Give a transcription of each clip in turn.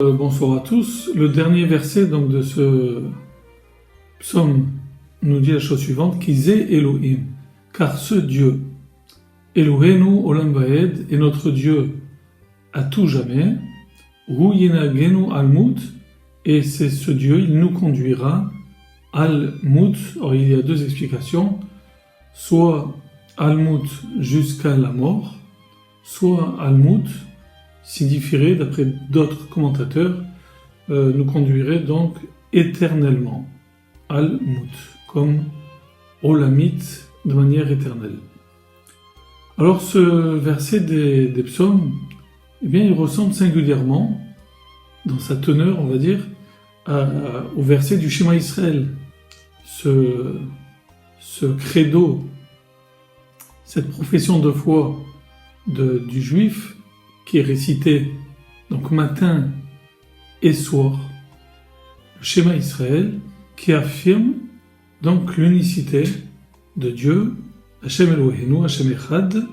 Bonsoir à tous. Le dernier verset donc de ce psaume nous dit la chose suivante: Kizé Elohim, car ce Dieu, Elohenu Olam Vaed, est notre Dieu à tout jamais, Hu Yinagenu Almut, et c'est ce Dieu, il nous conduira Almut. Alors il y a deux explications, soit Almut jusqu'à la mort, soit Almut signifierait, d'après d'autres commentateurs, nous conduirait donc éternellement. Al-Mut, comme Olamit, de manière éternelle. Alors ce verset des psaumes, eh bien, il ressemble singulièrement, dans sa teneur, on va dire, au verset du Shema Israël. Ce credo, cette profession de foi du juif, qui est récité donc matin et soir, le Shema Israël, qui affirme donc l'unicité de Dieu, Hashem Elohenu, Hashem Echad,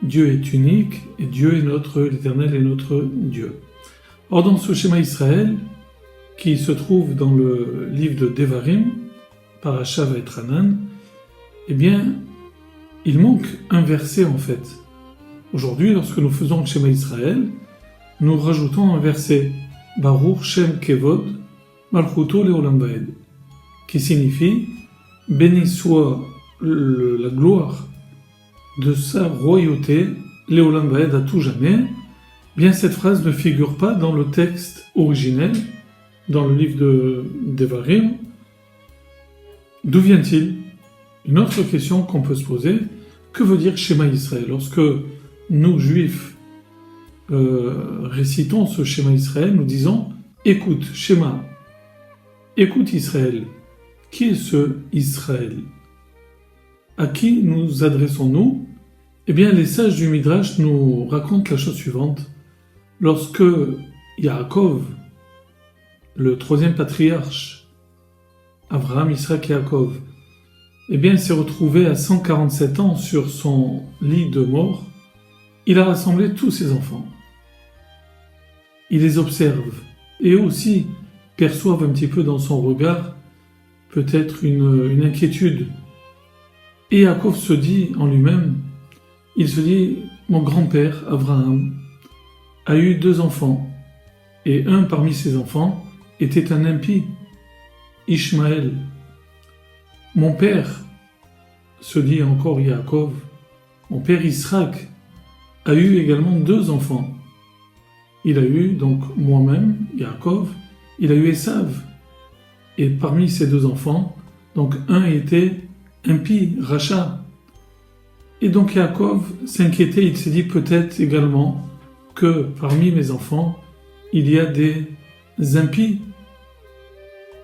Dieu est unique et Dieu est l'Éternel est notre Dieu. Or dans ce Shema Israël, qui se trouve dans le livre de Devarim, Parashat Vaetranan, eh bien, il manque un verset en fait. Aujourd'hui, lorsque nous faisons le Shema Israël, nous rajoutons un verset, Baruch Shem Kevod Malchuto Leolam Vaed, qui signifie béni soit la gloire de sa royauté, Leolam Vaed, à tout jamais. Bien, cette phrase ne figure pas dans le texte originel, dans le livre de Devarim. D'où vient-il? Une autre question qu'on peut se poser, que veut dire Shema Israël? Lorsque nous, juifs, récitons ce Shema Israël, nous disons « Écoute, Shema, écoute Israël ». Qui est ce Israël? À qui nous adressons-nous? Eh bien, les sages du Midrash nous racontent la chose suivante. Lorsque Yaakov, le troisième patriarche, Abraham, Isaac et Yaakov, eh bien, s'est retrouvé à 147 ans sur son lit de mort, il a rassemblé tous ses enfants. Il les observe et aussi perçoivent un petit peu dans son regard peut-être une inquiétude. Et Yaakov se dit en lui-même, il se dit, mon grand-père, Abraham, a eu 2 enfants, et un parmi ses enfants était un impie, Ishmaël. Mon père, se dit encore Yaakov, mon père Israël, a eu également 2 enfants. Il a eu donc moi-même, Yaakov, il a eu Esav. Et parmi ces 2 enfants, donc un était impie, Racha. Et donc Yaakov s'inquiétait, il s'est dit peut-être également que parmi mes enfants, il y a des impies.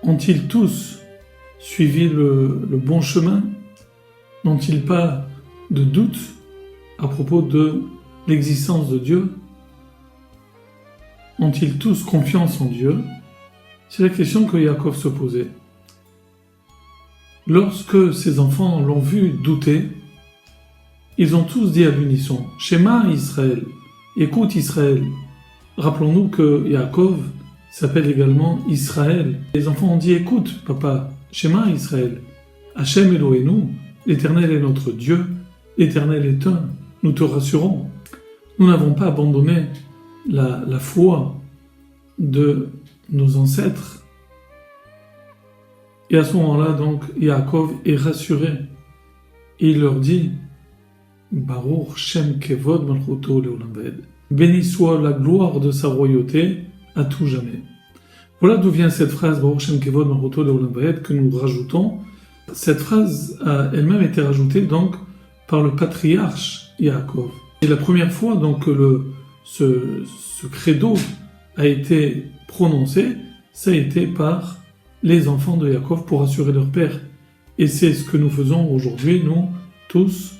Ont-ils tous suivi le bon chemin? N'ont-ils pas de doute à propos de l'existence de Dieu? Ont-ils tous confiance en Dieu? C'est la question que Yaakov se posait. Lorsque ses enfants l'ont vu douter, ils ont tous dit à l'unisson, Shema Israël, écoute Israël. Rappelons-nous que Yaakov s'appelle également Israël. Les enfants ont dit, écoute papa, Shema Israël, Hashem Elohenu, l'Éternel est notre Dieu, l'Éternel est un, nous te rassurons. Nous n'avons pas abandonné la foi de nos ancêtres. Et à ce moment-là, donc, Yaakov est rassuré. Et il leur dit, Baruch Shem Kevod Malchuto Leolam Vaed. Béni soit la gloire de sa royauté à tout jamais. Voilà d'où vient cette phrase, Baruch Shem Kevod Malchuto Leolam Vaed, que nous rajoutons. Cette phrase a elle-même été rajoutée donc par le patriarche Yaakov. Et la première fois donc que ce credo a été prononcé, ça a été par les enfants de Yaakov pour assurer leur père. Et c'est ce que nous faisons aujourd'hui, nous tous,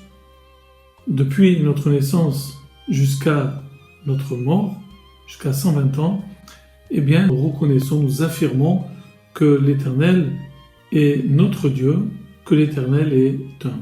depuis notre naissance jusqu'à notre mort, jusqu'à 120 ans, eh bien, nous reconnaissons, nous affirmons que l'Éternel est notre Dieu, que l'Éternel est un.